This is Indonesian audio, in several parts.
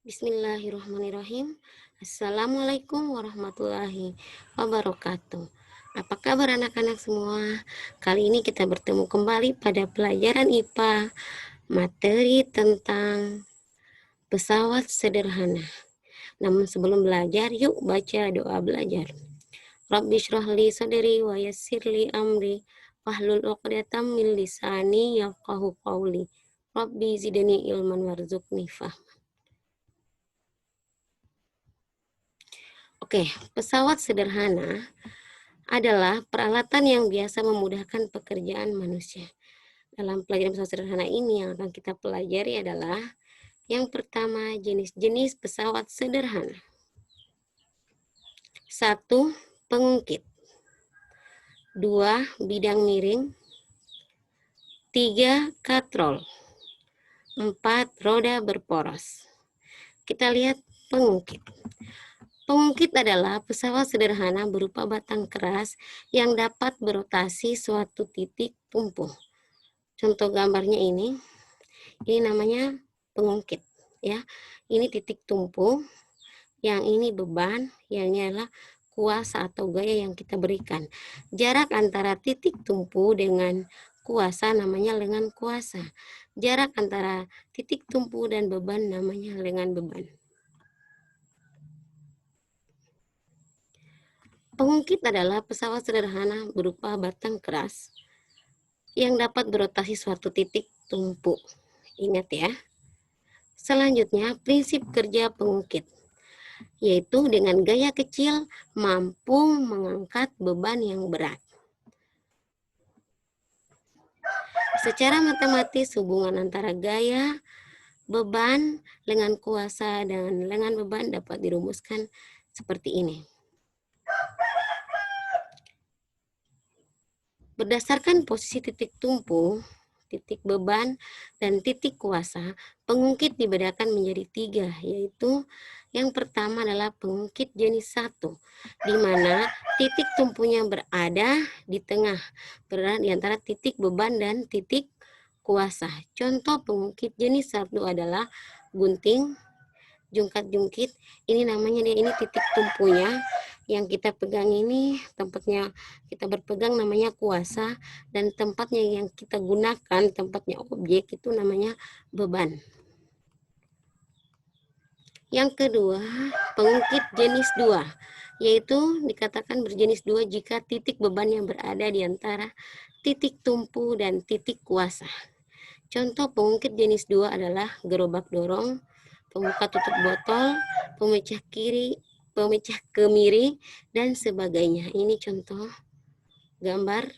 Bismillahirrahmanirrahim. Assalamualaikum warahmatullahi wabarakatuh. Apa kabar anak-anak semua? Kali ini kita bertemu kembali pada pelajaran IPA, materi tentang pesawat sederhana. Namun sebelum belajar, yuk baca doa belajar. Rabbi shrahli sadri wa yassirli amri wahlul 'uqdatam min lisani yafqahu qawli. Rabbi zidni ilman warzuqni fahma. Oke, pesawat sederhana adalah peralatan yang biasa memudahkan pekerjaan manusia. Dalam pelajaran pesawat sederhana ini yang akan kita pelajari adalah yang pertama, jenis-jenis pesawat sederhana. 1. Pengungkit. 2. Bidang miring. 3. Katrol. 4. Roda berporos. Kita lihat pengungkit. Pengungkit adalah pesawat sederhana berupa batang keras yang dapat berotasi suatu titik tumpu. Contoh gambarnya ini namanya pengungkit ya. Ini titik tumpu, yang ini beban, yang ini adalah kuasa atau gaya yang kita berikan. Jarak antara titik tumpu dengan kuasa namanya lengan kuasa. Jarak antara titik tumpu dan beban namanya lengan beban. Pengungkit adalah pesawat sederhana berupa batang keras yang dapat berotasi suatu titik tumpu. Ingat ya. Selanjutnya, prinsip kerja pengungkit, yaitu dengan gaya kecil mampu mengangkat beban yang berat. Secara matematis, hubungan antara gaya, beban, lengan kuasa, dan lengan beban dapat dirumuskan seperti ini. Berdasarkan posisi titik tumpu, titik beban, dan titik kuasa, pengungkit dibedakan menjadi 3, yaitu yang pertama adalah pengungkit jenis 1, di mana titik tumpunya berada di tengah, berada di antara titik beban dan titik kuasa. Contoh pengungkit jenis 1 adalah gunting, jungkat-jungkit. Ini namanya ini titik tumpunya. Yang kita pegang ini tempatnya kita berpegang namanya kuasa, dan tempatnya yang kita gunakan tempatnya objek itu namanya beban. Yang kedua, pengungkit jenis 2, yaitu dikatakan berjenis 2 jika titik beban yang berada di antara titik tumpu dan titik kuasa. Contoh pengungkit jenis 2 adalah gerobak dorong, pembuka tutup botol, pemecah kemiri, dan sebagainya. Ini contoh gambar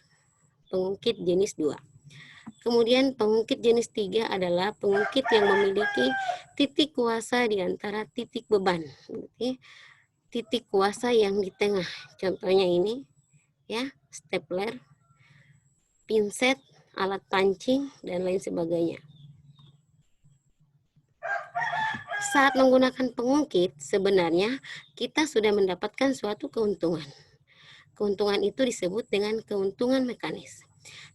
pengungkit jenis 2. Kemudian pengungkit jenis 3 adalah pengungkit yang memiliki titik kuasa di antara titik beban. Titik kuasa yang di tengah. Contohnya ini ya, stapler, pinset, alat pancing, dan lain sebagainya. Saat menggunakan pengungkit, sebenarnya kita sudah mendapatkan suatu keuntungan. Keuntungan itu disebut dengan keuntungan mekanis.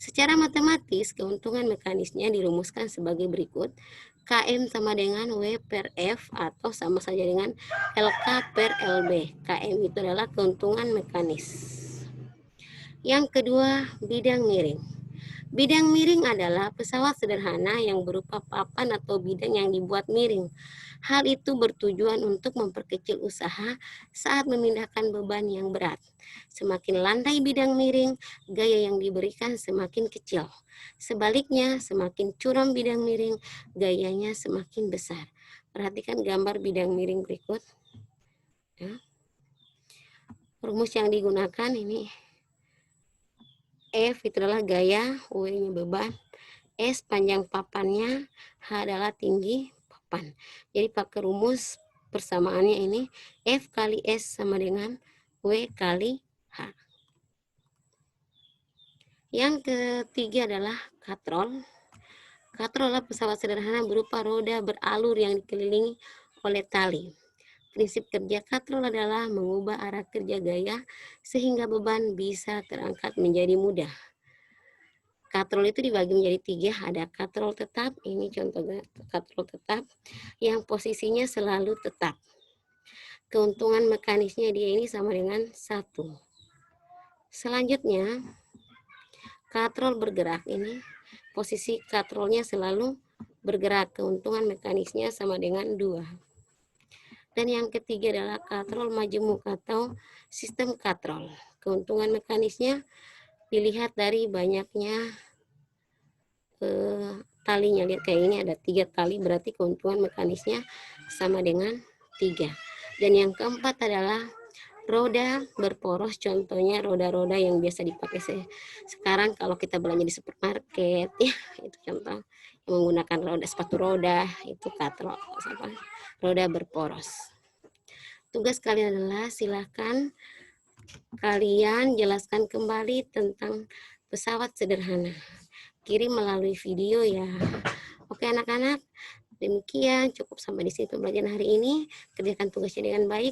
Secara matematis, keuntungan mekanisnya dirumuskan sebagai berikut. KM sama dengan W per F atau sama saja dengan LK per LB. KM itu adalah keuntungan mekanis. Yang kedua, bidang miring. Bidang miring adalah pesawat sederhana yang berupa papan atau bidang yang dibuat miring. Hal itu bertujuan untuk memperkecil usaha saat memindahkan beban yang berat. Semakin landai bidang miring, gaya yang diberikan semakin kecil. Sebaliknya, semakin curam bidang miring, gayanya semakin besar. Perhatikan gambar bidang miring berikut. Ya. Rumus yang digunakan ini F itu adalah gaya, W-nya beban, S panjang papannya, H adalah tinggi papan. Jadi pakai rumus persamaannya ini F kali S sama dengan W kali H. Yang ketiga adalah katrol. Katrol adalah pesawat sederhana berupa roda beralur yang dikelilingi oleh tali. Prinsip kerja katrol adalah mengubah arah kerja gaya sehingga beban bisa terangkat menjadi mudah. Katrol itu dibagi menjadi 3, ada katrol tetap, ini contohnya katrol tetap, yang posisinya selalu tetap. Keuntungan mekanisnya dia ini sama dengan 1. Selanjutnya, katrol bergerak ini, posisi katrolnya selalu bergerak, keuntungan mekanisnya sama dengan 2. Dan yang ketiga adalah katrol majemuk atau sistem katrol. Keuntungan mekanisnya dilihat dari banyaknya talinya. Lihat kayak ini ada 3 tali, berarti keuntungan mekanisnya sama dengan 3. Dan yang keempat adalah roda berporos, contohnya roda-roda yang biasa dipakai sekarang kalau kita belanja di supermarket ya, itu contoh yang menggunakan roda, sepatu roda, itu katrol, roda berporos. Tugas kalian adalah silahkan kalian jelaskan kembali tentang pesawat sederhana. Kirim melalui video ya. Oke anak-anak, demikian cukup sampai di sini pembelajaran hari ini. Kerjakan tugasnya dengan baik.